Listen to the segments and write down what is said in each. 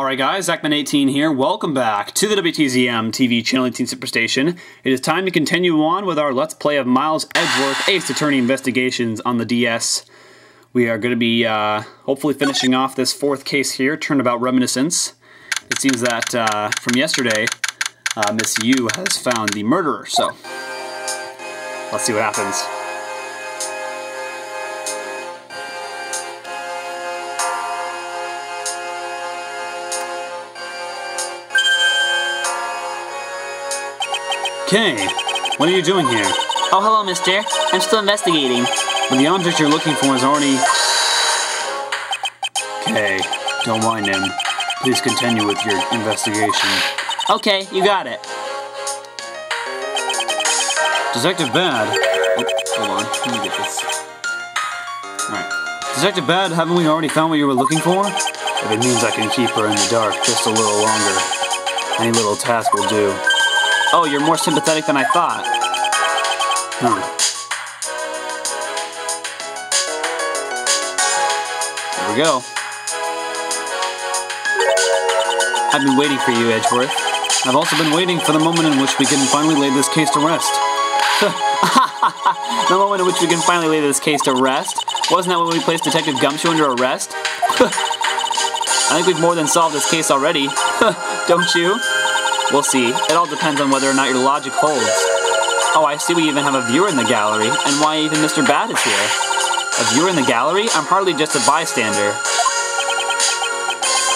Alright guys, Zachman18 here. Welcome back to the WTZM TV Channel 18 Superstation. It is time to continue on with our Let's Play of Miles Edgeworth Ace Attorney Investigations on the DS. We are going to be hopefully finishing off this fourth case here, Turnabout Reminiscence. It seems that from yesterday, Miss Yu has found the murderer, so let's see what happens. Okay, what are you doing here? Oh, hello, mister. I'm still investigating. But the object you're looking for is already... Okay, don't mind him. Please continue with your investigation. Okay, you got it. Detective Bad... Oh, hold on, let me get this. Alright. Detective Bad, haven't we already found what you were looking for? If it means I can keep her in the dark just a little longer, any little task will do. Oh, you're more sympathetic than I thought. Here we go. I've been waiting for you, Edgeworth. I've also been waiting for the moment in which we can finally lay this case to rest. The moment in which we can finally lay this case to rest? Wasn't that when we placed Detective Gumshoe under arrest? I think we've more than solved this case already. Don't you? We'll see. It all depends on whether or not your logic holds. Oh, I see we even have a viewer in the gallery, and why even Mr. Bad is here. A viewer in the gallery? I'm hardly just a bystander.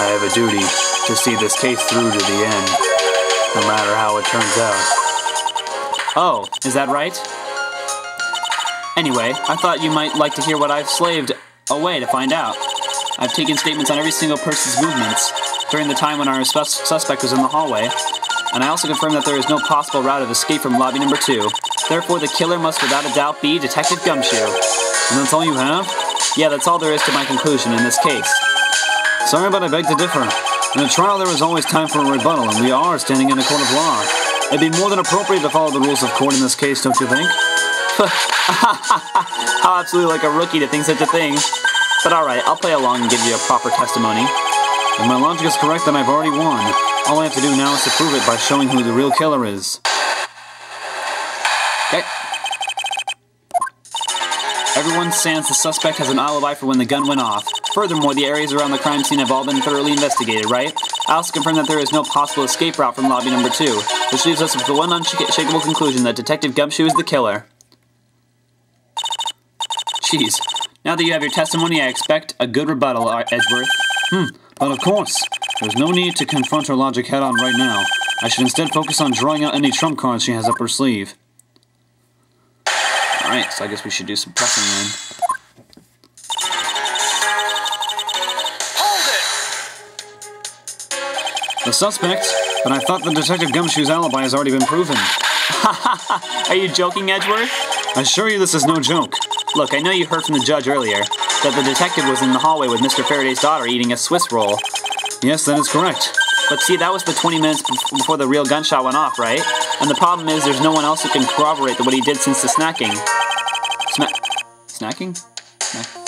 I have a duty to see this case through to the end, no matter how it turns out. Oh, is that right? Anyway, I thought you might like to hear what I've slaved away to find out. I've taken statements on every single person's movements during the time when our suspect was in the hallway, and I also confirmed that there is no possible route of escape from lobby number 2. Therefore, the killer must without a doubt be Detective Gumshoe. And that's all you have? Yeah, that's all there is to my conclusion in this case. Sorry, but I beg to differ. In a trial, there is always time for a rebuttal, and we are standing in a court of law. It'd be more than appropriate to follow the rules of court in this case, don't you think? How absolutely like a rookie to think such a thing. But alright, I'll play along and give you a proper testimony. If my logic is correct, then I've already won. All I have to do now is to prove it by showing who the real killer is. Okay. Everyone stands the suspect has an alibi for when the gun went off. Furthermore, the areas around the crime scene have all been thoroughly investigated, right? I also confirm that there is no possible escape route from lobby number 2, which leaves us with the one unshakable conclusion that Detective Gumshoe is the killer. Jeez. Now that you have your testimony, I expect a good rebuttal, Edgeworth. But of course, there's no need to confront her logic head-on right now. I should instead focus on drawing out any trump cards she has up her sleeve. Alright, so I guess we should do some pressing then. Hold it! The suspect? But I thought the Detective Gumshoe's alibi has already been proven. Are you joking, Edgeworth? I assure you this is no joke. Look, I know you heard from the judge earlier that the detective was in the hallway with Mr. Faraday's daughter eating a Swiss roll. Yes, that is correct. But see, that was the 20 minutes before the real gunshot went off, right? And the problem is there's no one else who can corroborate what he did since the snacking. Snacking?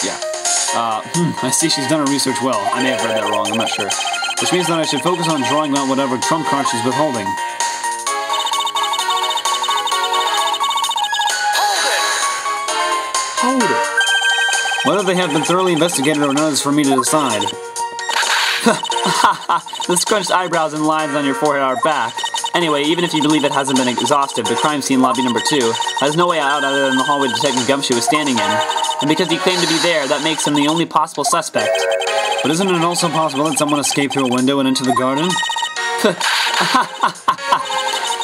Yeah. I see she's done her research well. I may have read that wrong, I'm not sure. Which means that I should focus on drawing out whatever trump card she's withholding. Hold it! Whether they have been thoroughly investigated or not is for me to decide. The scrunched eyebrows and lines on your forehead are back. Anyway, even if you believe it hasn't been exhaustive, the crime scene lobby number 2 has no way out other than the hallway Detective Gumshoe is standing in. And because he claimed to be there, that makes him the only possible suspect. But isn't it also possible that someone escaped through a window and into the garden?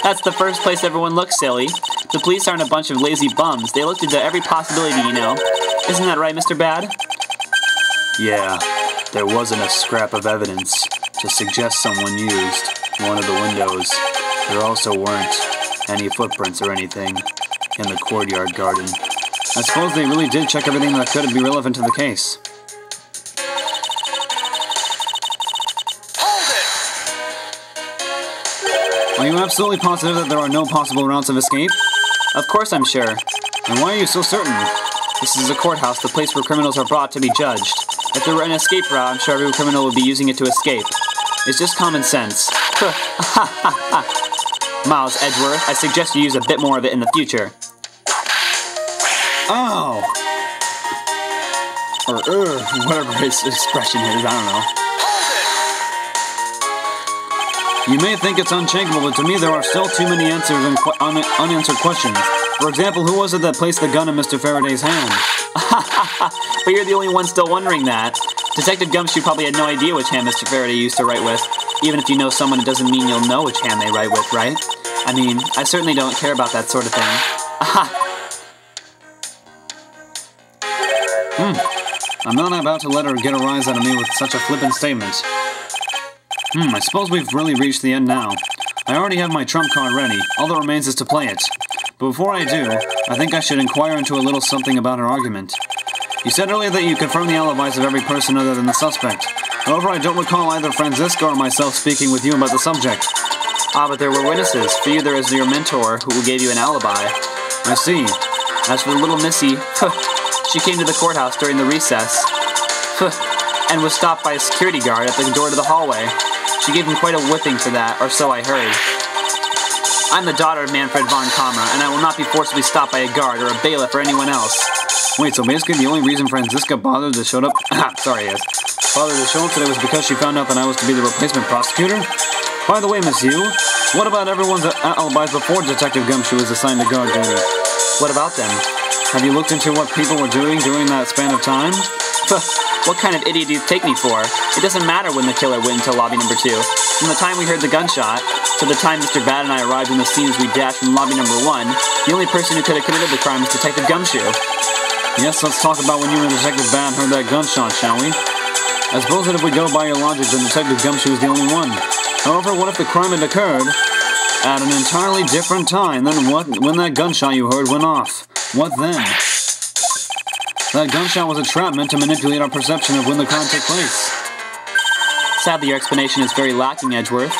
That's the first place everyone looks, silly. The police aren't a bunch of lazy bums. They looked into every possibility, you know. Isn't that right, Mr. Bad? Yeah, there wasn't a scrap of evidence to suggest someone used one of the windows. There also weren't any footprints or anything in the courtyard garden. I suppose they really did check everything that could be relevant to the case. Hold it! Are you absolutely positive that there are no possible routes of escape? Of course I'm sure. And why are you so certain? This is a courthouse, the place where criminals are brought to be judged. If there were an escape route, I'm sure every criminal would be using it to escape. It's just common sense. Miles Edgeworth, I suggest you use a bit more of it in the future. Oh! Or, whatever his expression is, I don't know. You may think it's unchangeable, but to me there are still too many answers and unanswered questions. For example, who was it that placed the gun in Mr. Faraday's hand? But you're the only one still wondering that. Detective Gumshoe probably had no idea which hand Mr. Faraday used to write with. Even if you know someone, it doesn't mean you'll know which hand they write with, right? I mean, I certainly don't care about that sort of thing. I'm not about to let her get a rise out of me with such a flippant statement. I suppose we've really reached the end now. I already have my trump card ready. All that remains is to play it. But before I do, I think I should inquire into a little something about her argument. You said earlier that you confirmed the alibis of every person other than the suspect. However, I don't recall either Franziska or myself speaking with you about the subject. Ah, but there were witnesses. For you, there is your mentor, who gave you an alibi. I see. As for the little missy, she came to the courthouse during the recess, and was stopped by a security guard at the door to the hallway. She gave him quite a whipping for that, or so I heard. I'm the daughter of Manfred von Kammer, and I will not be forcibly stopped by a guard or a bailiff or anyone else. Wait, so basically the only reason Franziska bothered to show up... bothered to show up today was because she found out that I was to be the replacement prosecutor? By the way, Miss Yu, what about everyone's alibis before Detective Gumshoe was assigned to guard duty? What about them? Have you looked into what people were doing during that span of time? What kind of idiot do you take me for? It doesn't matter when the killer went into lobby number 2. From the time we heard the gunshot, to the time Mr. Bad and I arrived on the scene as we dashed from lobby number 1, the only person who could have committed the crime was Detective Gumshoe. Yes, let's talk about when you and Detective Bad heard that gunshot, shall we? I suppose that if we go by your logic, then Detective Gumshoe is the only one. However, what if the crime had occurred at an entirely different time than when that gunshot you heard went off? What then? That gunshot was a trap meant to manipulate our perception of when the crime took place. Sadly, your explanation is very lacking, Edgeworth.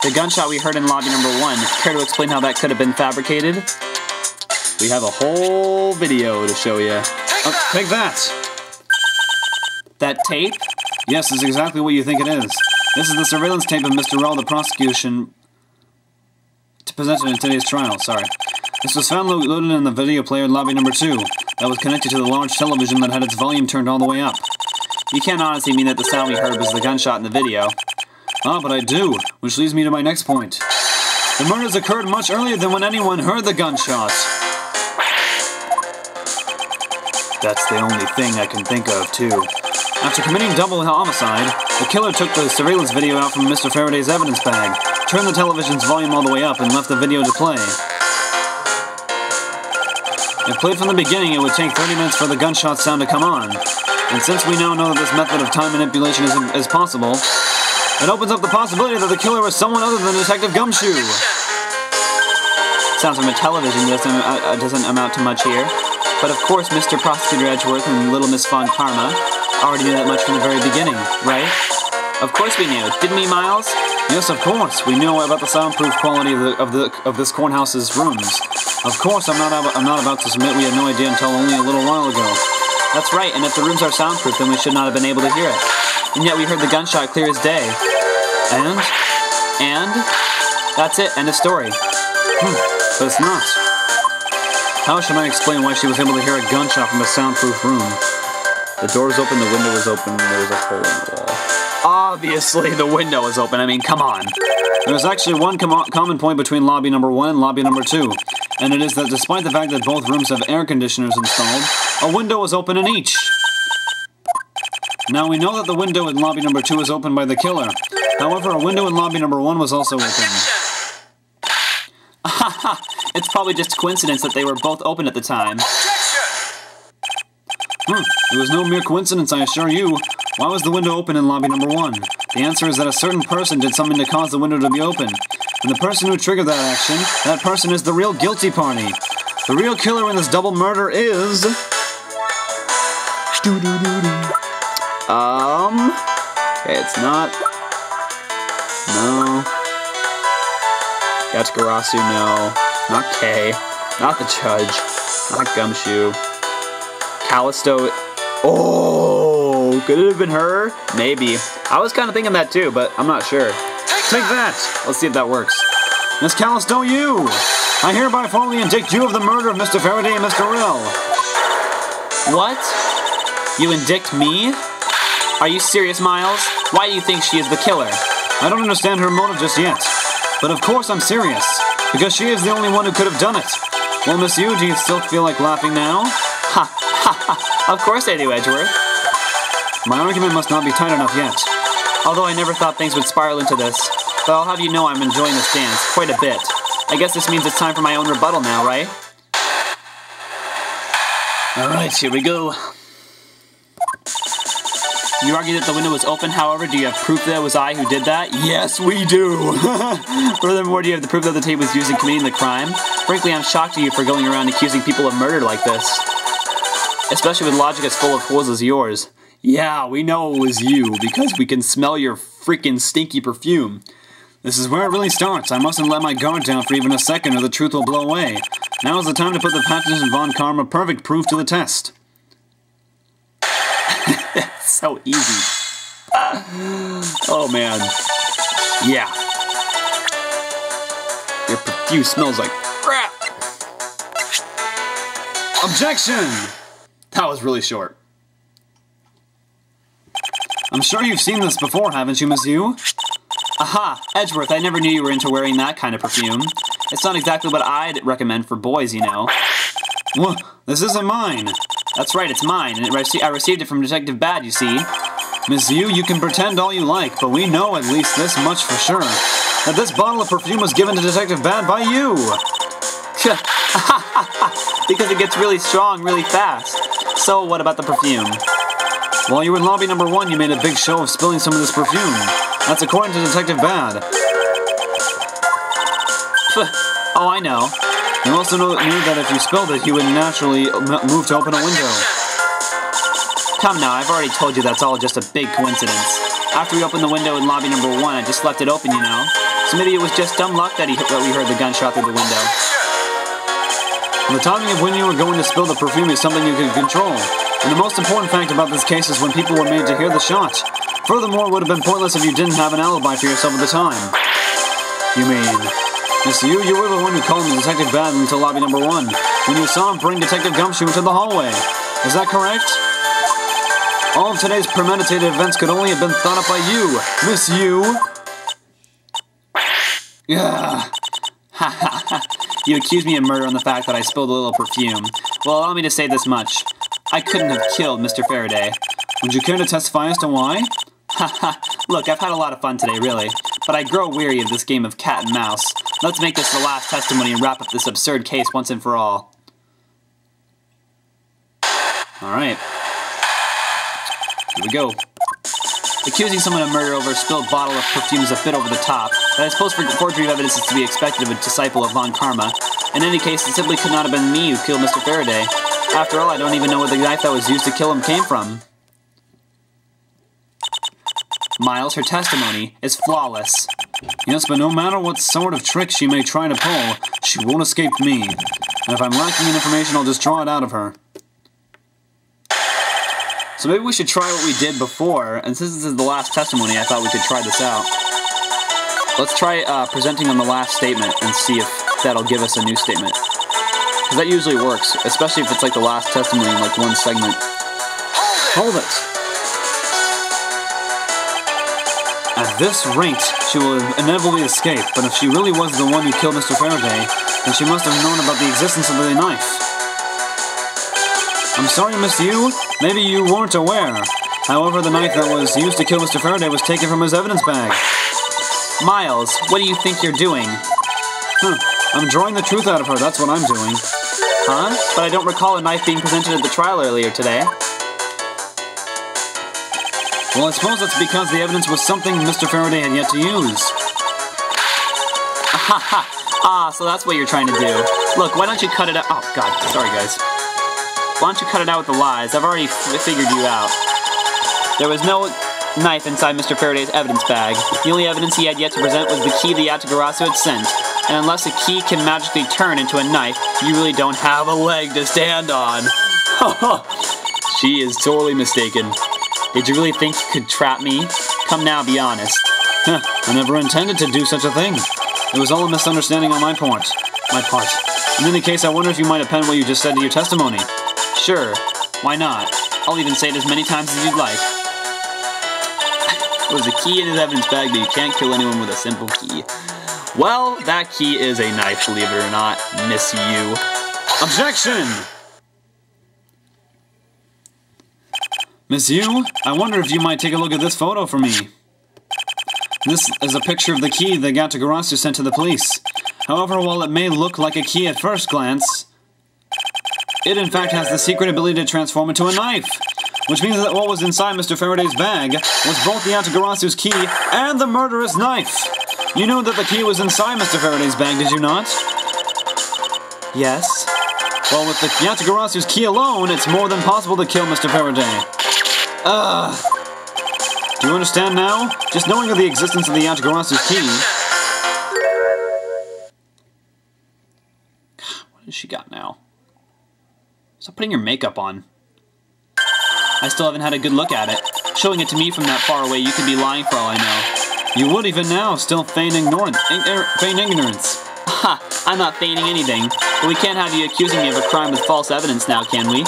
The gunshot we heard in lobby number 1, care to explain how that could have been fabricated? We have a whole video to show you. Take that! That tape? Yes, it's exactly what you think it is. This is the surveillance tape of Mr. Rell, the prosecution, presented in today's trial, This was found loaded in the video player in lobby number 2, that was connected to the large television that had its volume turned all the way up. You can't honestly mean that the sound we heard was the gunshot in the video. Ah, but I do, which leads me to my next point. The murders occurred much earlier than when anyone heard the gunshot. That's the only thing I can think of, too. After committing double homicide, the killer took the surveillance video out from Mr. Faraday's evidence bag, turned the television's volume all the way up, and left the video to play. If played from the beginning, it would take 30 minutes for the gunshot sound to come on. And since we now know that this method of time manipulation is possible, it opens up the possibility that the killer was someone other than Detective Gumshoe. Sounds from a television doesn't amount to much here. But of course, Mr. Prosecutor Edgeworth and Little Miss Von Karma already knew that much from the very beginning, right? Of course we knew, didn't we, Miles? Yes, of course. We knew about the soundproof quality of this courthouse's rooms. Of course, I'm not about to submit we had no idea until only a little while ago. That's right, and if the rooms are soundproof, then we should not have been able to hear it. And yet we heard the gunshot clear as day. And? That's it, end of story. But it's not. How should I explain why she was able to hear a gunshot from a soundproof room? The door was open, the window was open, and there was a hole in the wall. Obviously, the window was open. I mean, come on. There is actually one common point between lobby number 1 and lobby number 2, and it is that despite the fact that both rooms have air conditioners installed, a window is open in each. Now, we know that the window in lobby number 2 was opened by the killer. However, a window in lobby number 1 was also open. It's probably just coincidence that they were both open at the time. It was no mere coincidence, I assure you. Why was the window open in lobby number 1? The answer is that a certain person did something to cause the window to be open. And the person who triggered that action, that person is the real guilty party. The real killer in this double murder is... Okay, it's not... No. Yatagarasu, no. Not Kay. Not the judge. Not Gumshoe. Callisto... Oh! Could it have been her? Maybe. I was kind of thinking that too, but I'm not sure. Take that! Let's see if that works. Miss Callisto, you! I hereby formally indict you of the murder of Mr. Faraday and Mr. Rill. What? You indict me? Are you serious, Miles? Why do you think she is the killer? I don't understand her motive just yet. But of course I'm serious, because she is the only one who could have done it. Well, Miss Yu, do you still feel like laughing now? Ha, ha, ha. Of course I do, Edgeworth. My argument must not be tight enough yet. Although I never thought things would spiral into this. But I'll have you know I'm enjoying this dance quite a bit. I guess this means it's time for my own rebuttal now, right? Alright, here we go. You argue that the window was open, however, do you have proof that it was I who did that? Yes, we do! Furthermore, do you have the proof that the tape was used in committing the crime? Frankly, I'm shocked at you for going around accusing people of murder like this. Especially with logic as full of holes as yours. Yeah, we know it was you, because we can smell your freaking stinky perfume. This is where it really starts. I mustn't let my guard down for even a second or the truth will blow away. Now is the time to put the patents and Von Karma perfect proof to the test. So easy. Oh man. Yeah. Your perfume smells like crap. Objection! That was really short. I'm sure you've seen this before, haven't you, Miss Yu? Aha! Edgeworth, I never knew you were into wearing that kind of perfume. It's not exactly what I'd recommend for boys, you know. What? This isn't mine. That's right, it's mine, and I received it from Detective Bad, you see. Miss Yu, you can pretend all you like, but we know at least this much for sure. That this bottle of perfume was given to Detective Bad by you. Because it gets really strong really fast. So what about the perfume? While you were in lobby number 1, you made a big show of spilling some of this perfume. That's according to Detective Bad. Oh, I know. You also knew that if you spilled it, he would naturally move to open a window. Come now, I've already told you that's all just a big coincidence. After we opened the window in lobby number 1, I just left it open, you know. So maybe it was just dumb luck that we heard the gunshot through the window. The timing of when you were going to spill the perfume is something you can control. And the most important fact about this case is when people were made to hear the shot. Furthermore, it would have been pointless if you didn't have an alibi for yourself at the time. You mean... Miss Yu, you were the one who called Detective Bad into lobby number 1, when you saw him bring Detective Gumshoe into the hallway. Is that correct? All of today's premeditated events could only have been thought up by you, Miss Yu. Yeah. You accuse me of murder on the fact that I spilled a little perfume. Well, allow me to say this much. I couldn't have killed Mr. Faraday. Would you care to testify as to why? Look, I've had a lot of fun today, really. But I grow weary of this game of cat and mouse. Let's make this the last testimony and wrap up this absurd case once and for all. Alright. Here we go. Accusing someone of murder over a spilled bottle of perfume is a bit over the top, but I suppose forgery of evidence is to be expected of a disciple of Von Karma. In any case, it simply could not have been me who killed Mr. Faraday. After all, I don't even know where the knife that was used to kill him came from. Miles, her testimony is flawless. Yes, but no matter what sort of trick she may try to pull, she won't escape me. And if I'm lacking in information, I'll just draw it out of her. So maybe we should try what we did before, and since this is the last testimony, I thought we could try this out. Let's try presenting on the last statement and see if that'll give us a new statement. Because that usually works, especially if it's like the last testimony in like one segment. Hold it! At this rate, she will inevitably escape, but if she really was the one who killed Mr. Faraday, then she must have known about the existence of the knife. I'm sorry, Miss Yu, maybe you weren't aware. However, the knife that was used to kill Mr. Faraday was taken from his evidence bag. Miles, what do you think you're doing? I'm drawing the truth out of her, that's what I'm doing. Huh? But I don't recall a knife being presented at the trial earlier today. Well, I suppose that's because the evidence was something Mr. Faraday had yet to use. So that's what you're trying to do. Look, why don't you cut it out? Oh, God, sorry, guys. Why don't you cut it out with the lies? I've already figured you out. There was no knife inside Mr. Faraday's evidence bag. The only evidence he had yet to present was the key the Yatagarasu had sent. And unless a key can magically turn into a knife, you really don't have a leg to stand on. She is totally mistaken. Did you really think you could trap me? Come now, be honest. I never intended to do such a thing. It was all a misunderstanding on my part. In any case, I wonder if you might append what you just said to your testimony. Sure, why not? I'll even say it as many times as you'd like. There was a key in his evidence bag, but you can't kill anyone with a simple key. Well, that key is a knife, believe it or not. Miss you. Objection! Miss Yu, I wonder if you might take a look at this photo for me. This is a picture of the key that Yatagarasu sent to the police. However, while it may look like a key at first glance, it in fact has the secret ability to transform into a knife. Which means that what was inside Mr. Faraday's bag was both the Yatagarasu's key and the murderous knife. You knew that the key was inside Mr. Faraday's bag, did you not? Yes. Well, with the Yatagarasu's key alone, it's more than possible to kill Mr. Faraday. Do you understand now? Just knowing of the existence of the Yatagarasu's key... What has she got now? Stop putting your makeup on. I still haven't had a good look at it. Showing it to me from that far away, you could be lying for all I know. You would even now, still feign ignorance. Ha! I'm not feigning anything. But we can't have you accusing me of a crime with false evidence now, can we?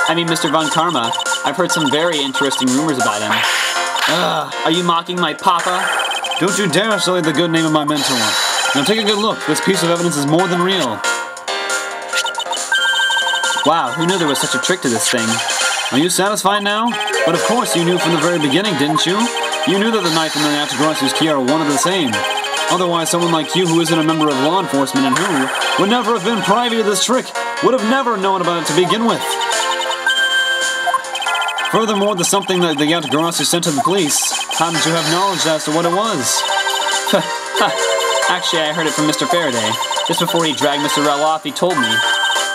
I mean, Mr. Von Karma, I've heard some very interesting rumors about him. Are you mocking my papa? Don't you dare sully the good name of my mentor. Now take a good look. This piece of evidence is more than real. Wow, who knew there was such a trick to this thing? Are you satisfied now? But of course you knew from the very beginning, didn't you? You knew that the knife and the Yatagarasu's key are one and the same. Otherwise, someone like you who isn't a member of law enforcement and who would never have been privy to this trick would have never known about it to begin with. Furthermore, the something that the Yatagarasu sent to the police, how did you have knowledge as to what it was? Actually, I heard it from Mr. Faraday. Just before he dragged Mr. Rell off, he told me.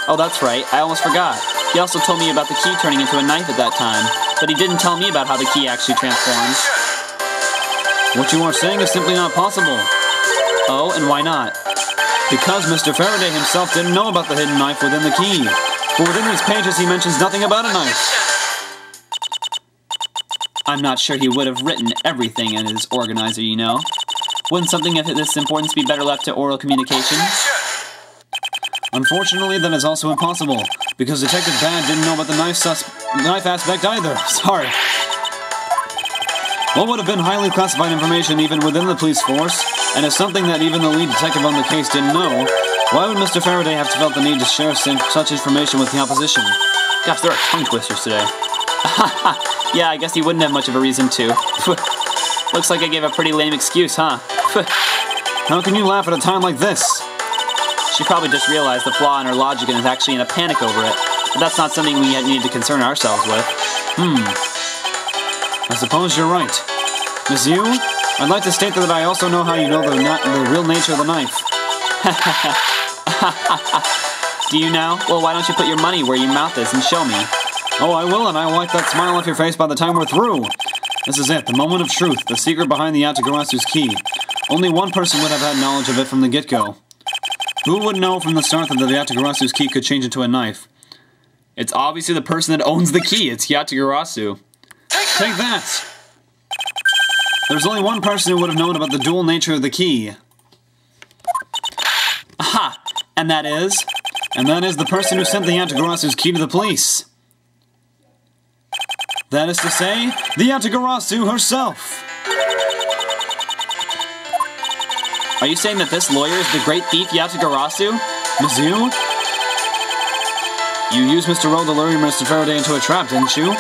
Oh, that's right, I almost forgot. He also told me about the key turning into a knife at that time, but he didn't tell me about how the key actually transforms. What you are saying is simply not possible. Oh, and why not? Because Mr. Faraday himself didn't know about the hidden knife within the key. For within these pages he mentions nothing about a knife. I'm not sure he would have written everything in his organizer, you know. Wouldn't something of this importance be better left to oral communication? Unfortunately, that is also impossible, because Detective Bad didn't know about the knife aspect either. Sorry. What would have been highly classified information even within the police force, and is something that even the lead detective on the case didn't know, why would Mr. Faraday have felt the need to share such information with the opposition? Gosh, there are tongue twisters today. Yeah, I guess he wouldn't have much of a reason to. Looks like I gave a pretty lame excuse, huh? How can you laugh at a time like this? She probably just realized the flaw in her logic and is actually in a panic over it. But that's not something we need to concern ourselves with. I suppose you're right. Miss Yu, I'd like to state that I also know how you know the real nature of the knife. Do you now? Well, why don't you put your money where your mouth is and show me? Oh, I will, and I'll wipe that smile off your face by the time we're through. This is it, the moment of truth, the secret behind the Yatagarasu's key. Only one person would have had knowledge of it from the get-go. Who would know from the start that the Yatagarasu's key could change into a knife? It's obviously the person that owns the key. It's Yatagarasu. Take that! There's only one person who would have known about the dual nature of the key. Aha! And that is? And that is the person who sent the Yatagarasu's key to the police. That is to say, the Yatagarasu herself. Are you saying that this lawyer is the great thief Yatagarasu? Miss Yu? You used Mr. Rowe to lure Mr. Faraday into a trap, didn't you?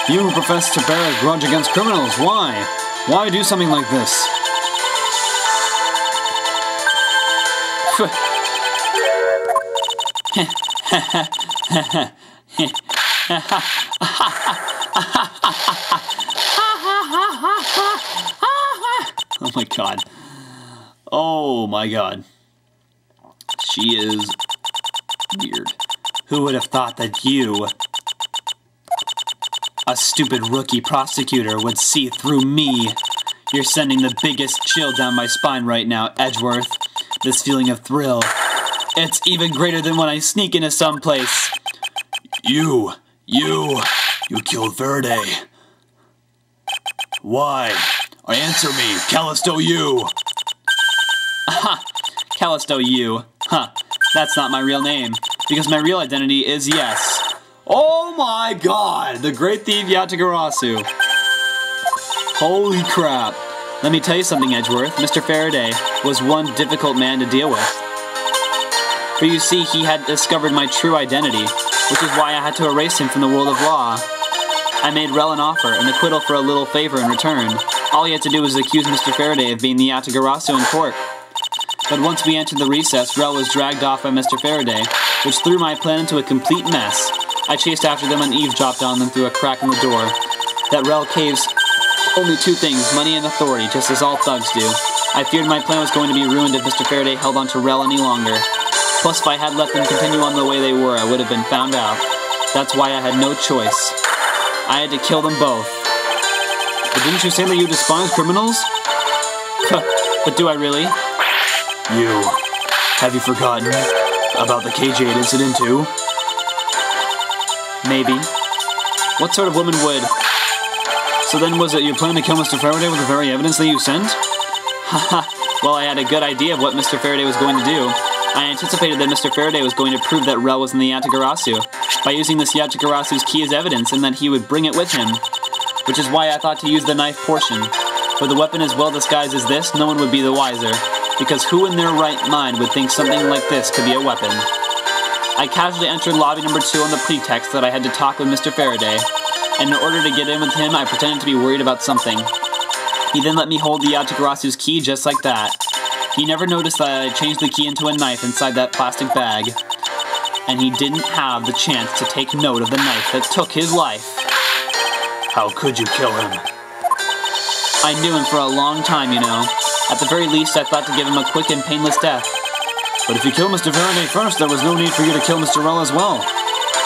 You who profess to bear a grudge against criminals, why? Why do something like this? Oh my god. Oh my god. She is weird. Who would have thought that you, a stupid rookie prosecutor, would see through me? You're sending the biggest chill down my spine right now, Edgeworth. This feeling of thrill. It's even greater than when I sneak into someplace. You killed Verde. Why? Answer me, Callisto you! Aha! Callisto you. Huh. That's not my real name, because my real identity is Yes. Oh my god! The great thief Yatagarasu. Holy crap. Let me tell you something, Edgeworth. Mr. Faraday was one difficult man to deal with. For you see, he had discovered my true identity, which is why I had to erase him from the world of law. I made Rel an offer, an acquittal for a little favor in return. All he had to do was accuse Mr. Faraday of being the Yatagarasu in court. But once we entered the recess, Rel was dragged off by Mr. Faraday, which threw my plan into a complete mess. I chased after them and eavesdropped on them through a crack in the door. That Rel caves only two things, money and authority, just as all thugs do. I feared my plan was going to be ruined if Mr. Faraday held on to Rel any longer. Plus, if I had let them continue on the way they were, I would have been found out. That's why I had no choice. I had to kill them both. But didn't you say that you despise criminals? But do I really? Have you forgotten about the KJ incident too? Maybe. What sort of woman would? So then was it your plan to kill Mr. Faraday with the very evidence that you sent? Haha, well, I had a good idea of what Mr. Faraday was going to do. I anticipated that Mr. Faraday was going to prove that Rel was in the Yatagarasu by using this Yatagarasu's key as evidence and that he would bring it with him. Which is why I thought to use the knife portion. With a weapon as well disguised as this, no one would be the wiser. Because who in their right mind would think something like this could be a weapon? I casually entered lobby number 2 on the pretext that I had to talk with Mr. Faraday, and in order to get in with him, I pretended to be worried about something. He then let me hold the Yatagarasu's key just like that. He never noticed that I changed the key into a knife inside that plastic bag, and he didn't have the chance to take note of the knife that took his life. How could you kill him? I knew him for a long time, you know. At the very least, I thought to give him a quick and painless death. But if you kill Mr. Faraday first, there was no need for you to kill Mr. Rel as well.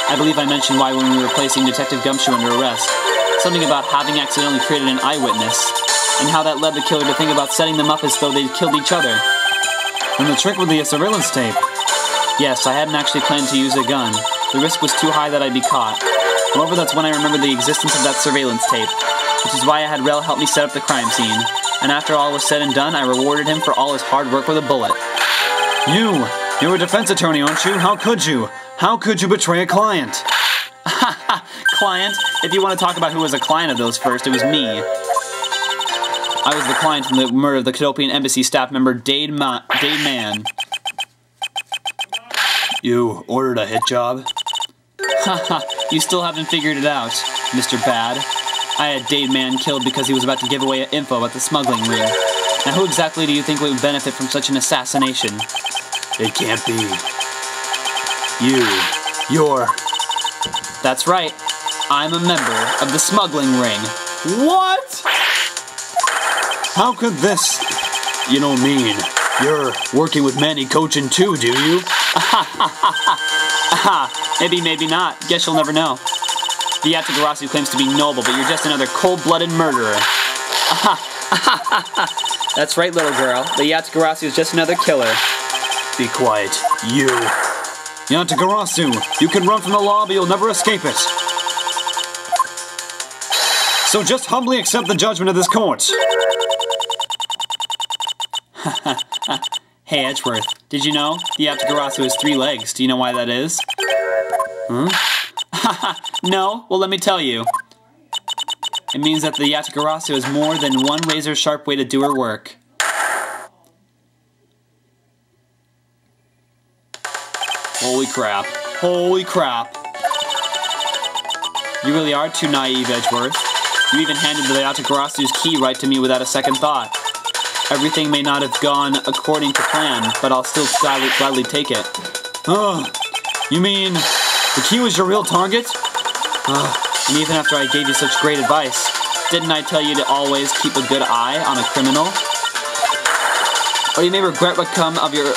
I believe I mentioned why when we were placing Detective Gumshoe under arrest. Something about having accidentally created an eyewitness, and how that led the killer to think about setting them up as though they'd killed each other. And the trick with the surveillance tape. Yes, I hadn't actually planned to use a gun. The risk was too high that I'd be caught. However, that's when I remembered the existence of that surveillance tape, which is why I had Rel help me set up the crime scene. And after all was said and done, I rewarded him for all his hard work with a bullet. You're a defense attorney, aren't you? How could you? How could you betray a client? Client? If you want to talk about who was a client of those first, it was me. I was the client in the murder of the Cadopian Embassy staff member Dade Man. You ordered a hit job? Haha, you still haven't figured it out, Mr. Bad. I had Dade Man killed because he was about to give away info about the smuggling ring. Now who exactly do you think would benefit from such an assassination? It can't be. You're... That's right. I'm a member of the smuggling ring. What? How could this... You don't mean you're working with Manny Cochin too, do you? Maybe, maybe not. Guess you'll never know. The Yatagarasu claims to be noble, but you're just another cold-blooded murderer. That's right, little girl. The Yatagarasu is just another killer. Be quiet. Yatagarasu, you can run from the law, but you'll never escape it. So just humbly accept the judgment of this court. Hey, Edgeworth, did you know the Yatagarasu has 3 legs? Do you know why that is? Huh? No? Well, let me tell you. It means that the Yatagarasu has more than one razor-sharp way to do her work. Holy crap. Holy crap. You really are too naive, Edgeworth. You even handed the Yatagarasu's key right to me without a second thought. Everything may not have gone according to plan, but I'll still gladly take it. You mean the key was your real target? And even after I gave you such great advice, didn't I tell you to always keep a good eye on a criminal? Or you may regret what comes of your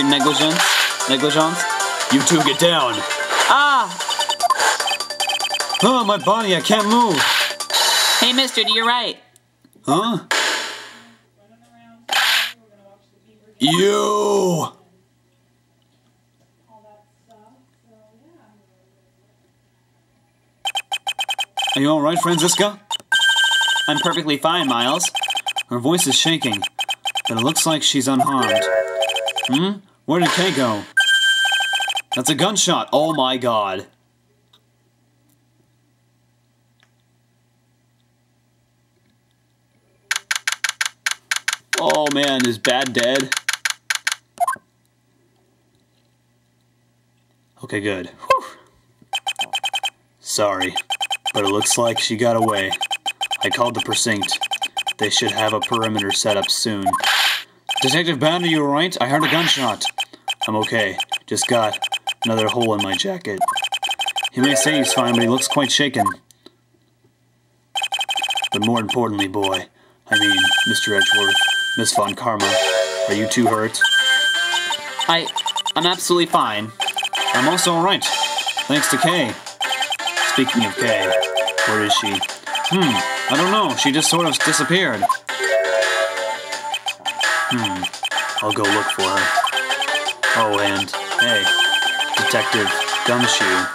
negligence. You two get down. Oh, my body, I can't move. Hey, mister, to your right. Huh? You! Are you alright, Franziska? I'm perfectly fine, Miles. Her voice is shaking, but it looks like she's unharmed. Where did Kay go? That's a gunshot! Oh my god. Oh man, is Bad dead? Okay, good. Whew. Sorry, but it looks like she got away. I called the precinct. They should have a perimeter set up soon. Detective Band, are you alright? I heard a gunshot. I'm okay. Just got another hole in my jacket. He may say he's fine, but he looks quite shaken. But more importantly, boy, I mean, Mr. Edgeworth, Miss Von Karma, are you too hurt? I'm absolutely fine. I'm also alright, thanks to Kay. Speaking of Kay, where is she? I don't know, she just sort of disappeared. I'll go look for her. Oh, and, hey, Detective Gumshoe.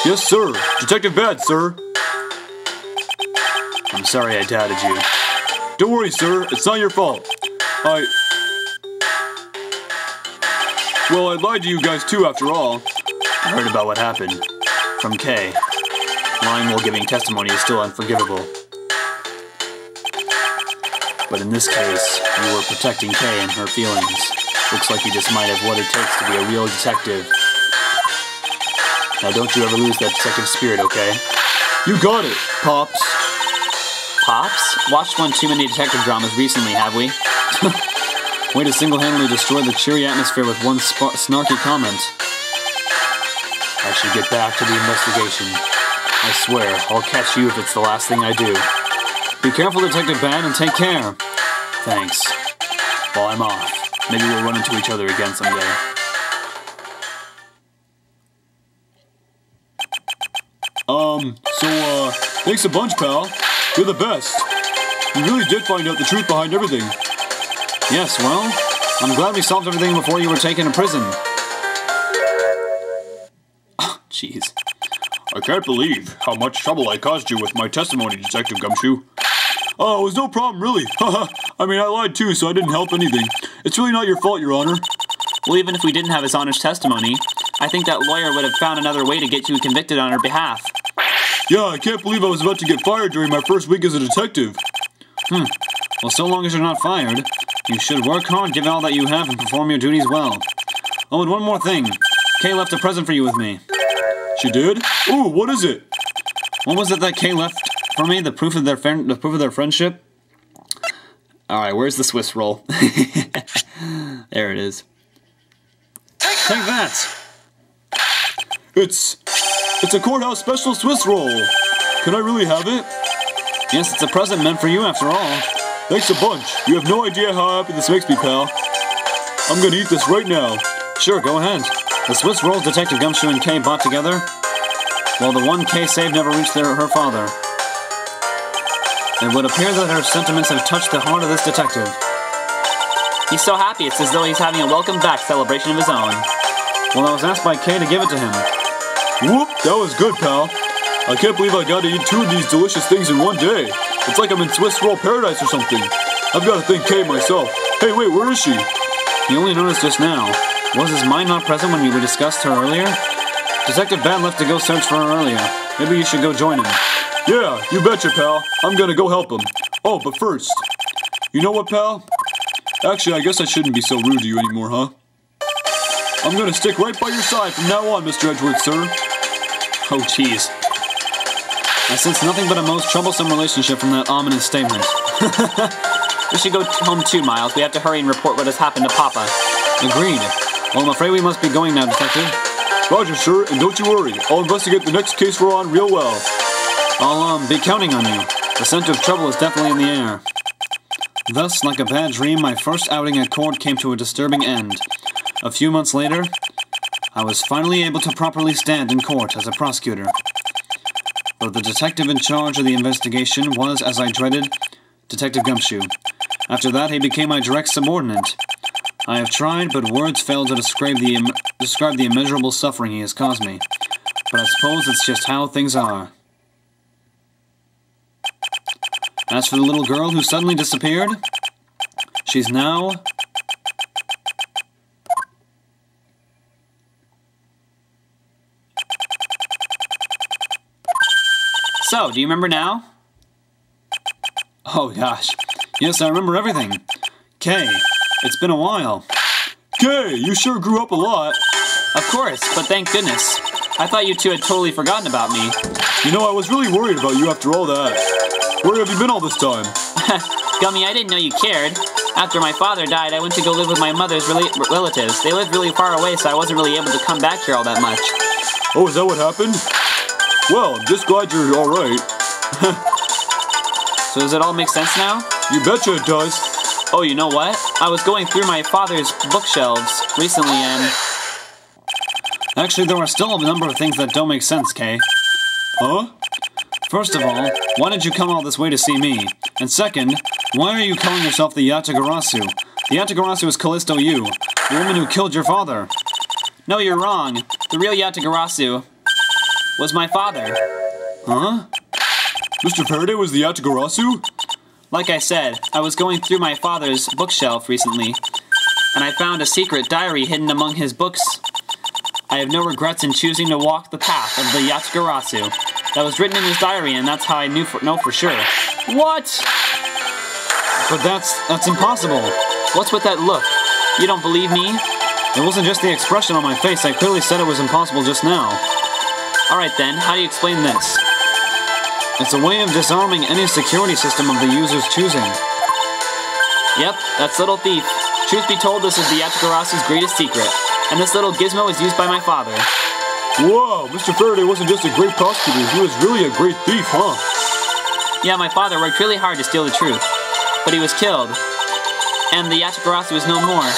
Yes, sir. Detective Bad, sir. I'm sorry I doubted you. Don't worry, sir. It's not your fault. Well, I lied to you guys too, after all. I heard about what happened. From Kay. Lying while giving testimony is still unforgivable. But in this case, you were protecting Kay and her feelings. Looks like you just might have what it takes to be a real detective. Now don't you ever lose that detective spirit, okay? You got it, Pops. Pops? Watched one too many detective dramas recently, have we? Way to single-handedly destroy the cheery atmosphere with one snarky comment. I should get back to the investigation. I swear, I'll catch you if it's the last thing I do. Be careful, Detective Bad, and take care. Thanks. While I'm off, maybe we'll run into each other again someday. Thanks a bunch, pal. You're the best. You really did find out the truth behind everything. Yes, well, I'm glad we solved everything before you were taken to prison. Jeez. I can't believe how much trouble I caused you with my testimony, Detective Gumshoe. Oh, it was no problem, really. I mean, I lied too, so I didn't help anything. It's really not your fault, Your Honor. Well, even if we didn't have his honest testimony, I think that lawyer would have found another way to get you convicted on her behalf. Yeah, I can't believe I was about to get fired during my first week as a detective. Well, so long as you're not fired, you should work hard, give all that you have, and perform your duties well. Oh, and one more thing. Kay left a present for you with me. She did? Ooh, what is it? What was it that Kay left for me? The proof of their friendship? Alright, where's the Swiss roll? There it is. Take that! It's a courthouse special Swiss roll. Can I really have it? Yes, it's a present meant for you after all. Thanks a bunch. You have no idea how happy this makes me, pal. I'm gonna eat this right now. Sure, go ahead. The Swiss rolls Detective Gumshoe and Kay bought together, while the one Kay saved never reached her father. It would appear that her sentiments have touched the heart of this detective. He's so happy, it's as though he's having a welcome back celebration of his own. Well, I was asked by Kay to give it to him. Whoop, that was good, pal. I can't believe I got to eat 2 of these delicious things in one day. It's like I'm in Swiss roll paradise or something. I've got to thank Kay myself. Hey, wait, where is she? He only noticed just now. Was his mind not present when we discussed her earlier? Detective Bad left to go search for her earlier. Maybe you should go join him. Yeah, you betcha, pal. I'm gonna go help him. Oh, but first, you know what, pal? Actually, I guess I shouldn't be so rude to you anymore, huh? I'm gonna stick right by your side from now on, Mr. Edgeworth, sir. Oh, jeez. I sense nothing but a most troublesome relationship from that ominous statement. We should go home too, Miles. We have to hurry and report what has happened to Papa. Agreed. Well, I'm afraid we must be going now, Detective. Roger, sir, and don't you worry. I'll investigate the next case we're on real well. I'll, be counting on you. The scent of trouble is definitely in the air. Thus, like a bad dream, my first outing at court came to a disturbing end. A few months later, I was finally able to properly stand in court as a prosecutor. But the detective in charge of the investigation was, as I dreaded, Detective Gumshoe. After that, he became my direct subordinate. I have tried, but words fail to describe the immeasurable suffering he has caused me. But I suppose it's just how things are. As for the little girl who suddenly disappeared, she's now... So, do you remember now? Oh gosh. Yes, I remember everything. Kay, it's been a while. Kay, you sure grew up a lot. Of course, but thank goodness. I thought you two had totally forgotten about me. You know, I was really worried about you after all that. Where have you been all this time? Gummy, I didn't know you cared. After my father died, I went to go live with my mother's relatives. They lived really far away, so I wasn't really able to come back here all that much. Oh, is that what happened? Well, I'm just glad you're alright. So does it all make sense now? You betcha it does. Oh, you know what? I was going through my father's bookshelves recently and... Actually, there are still a number of things that don't make sense, Kay. Huh? First of all, why did you come all this way to see me? And second, why are you calling yourself the Yatagarasu? The Yatagarasu is Callisto Yu, the woman who killed your father. No, you're wrong. The real Yatagarasu was my father. Huh? Mr. Faraday was the Yatagarasu? Like I said, I was going through my father's bookshelf recently, and I found a secret diary hidden among his books. I have no regrets in choosing to walk the path of the Yatagarasu. That was written in his diary, and that's how I know for sure. What? But that's impossible. What's with that look? You don't believe me? It wasn't just the expression on my face. I clearly said it was impossible just now. Alright then, how do you explain this? It's a way of disarming any security system of the user's choosing. Yep, that's Little Thief. Truth be told, this is the Yatagarasu's greatest secret. And this little gizmo is used by my father. Whoa, Mr. Faraday wasn't just a great prosecutor, he was really a great thief, huh? Yeah, my father worked really hard to steal the truth. But he was killed. And the Yatagarasu is no more.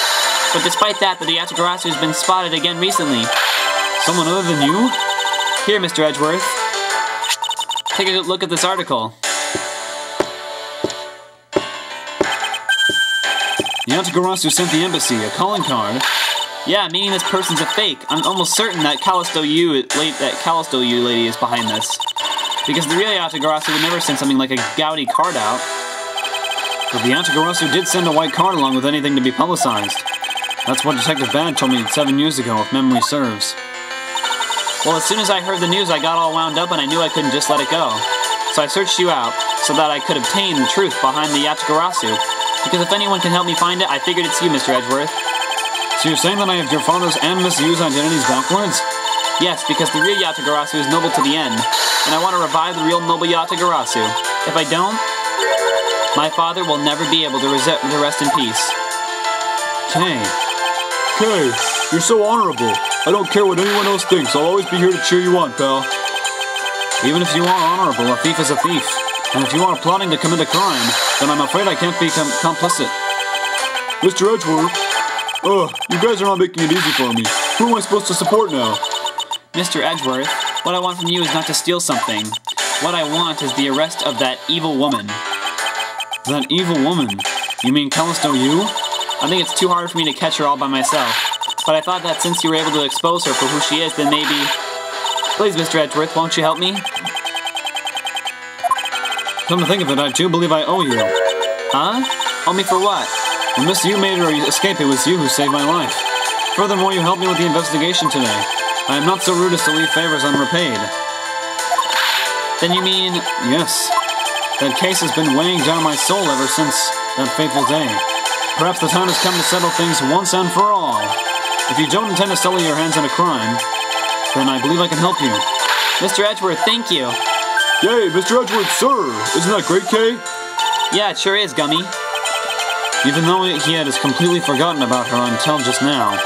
But despite that, the Yatagarasu has been spotted again recently. Someone other than you? Here, Mr. Edgeworth. Take a look at this article. Yatagarasu sent the embassy a calling card. Yeah, meaning this person's a fake. I'm almost certain that Callisto Yu lady is behind this. Because the real Yatagarasu would never send something like a gaudy card out. But the Yatagarasu did send a white card along with anything to be publicized. That's what Detective Bad told me 7 years ago, if memory serves. Well, as soon as I heard the news, I got all wound up and I knew I couldn't just let it go. So I searched you out, so that I could obtain the truth behind the Yatagarasu. Because if anyone can help me find it, I figured it's you, Mr. Edgeworth. So you're saying that I have your father's and Miss Yu's identities backwards? Yes, because the real Yatagarasu is noble to the end, and I want to revive the real noble Yatagarasu. If I don't, my father will never be able to rest in peace. Kay, you're so honorable. I don't care what anyone else thinks. I'll always be here to cheer you on, pal. Even if you are honorable, a thief is a thief. And if you are plotting to commit a crime, then I'm afraid I can't be complicit. Mr. Edgeworth, you guys are not making it easy for me. Who am I supposed to support now? Mr. Edgeworth, what I want from you is not to steal something. What I want is the arrest of that evil woman. That evil woman? You mean Callisto Yu? I think it's too hard for me to catch her all by myself. But I thought that since you were able to expose her for who she is, then maybe... Please, Mr. Edgeworth, won't you help me? Come to think of it, I do believe I owe you. Huh? Owe me for what? When Miss Yu made her escape, it was you who saved my life. Furthermore, you helped me with the investigation today. I am not so rude as to leave favors unrepaid. Then you mean... Yes. That case has been weighing down my soul ever since that fateful day. Perhaps the time has come to settle things once and for all. If you don't intend to sully your hands in a crime, then I believe I can help you. Mr. Edgeworth, thank you. Yay, Mr. Edgeworth, sir! Isn't that great, Kay? Yeah, it sure is, Gummy. Even though he had completely forgotten about her until just now.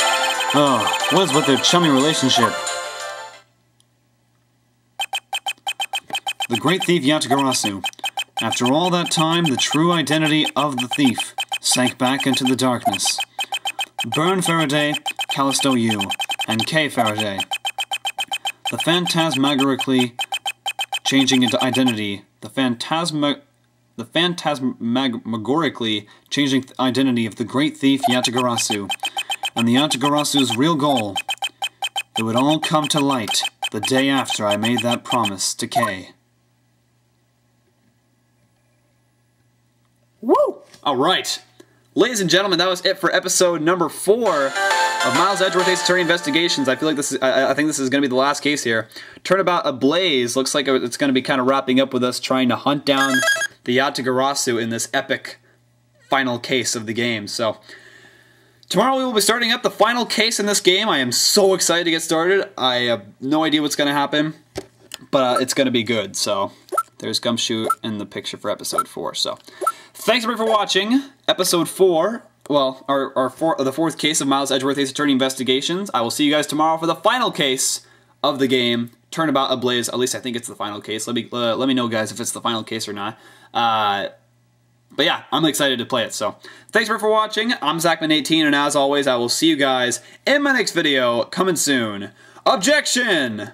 What is with their chummy relationship? The great thief Yatagarasu. After all that time, the true identity of the thief sank back into the darkness. Burn Faraday, Callisto Yu, and Kay Faraday. The phantasmagorically changing into identity. The phantasmagorically changing identity of the great thief Yatagarasu, and the Yatagarasu's real goal. It would all come to light the day after I made that promise to Kay. All right. Ladies and gentlemen, that was it for episode number 4 of Miles Edgeworth Ace Attorney Investigations. I feel like I think this is going to be the last case here. Turnabout Ablaze looks like it's going to be kind of wrapping up with us trying to hunt down the Yatagarasu in this epic final case of the game. So tomorrow we will be starting up the final case in this game. I am so excited to get started. I have no idea what's going to happen, but it's going to be good. So there's Gumshoe in the picture for episode 4. So thanks everybody for watching episode 4. Well, the 4th case of Miles Edgeworth Ace Attorney Investigations. I will see you guys tomorrow for the final case of the game, Turnabout Ablaze. At least I think it's the final case. Let me know, guys, if it's the final case or not. But yeah, I'm excited to play it. So thanks for watching. I'm Zachman18, and as always, I will see you guys in my next video coming soon. Objection!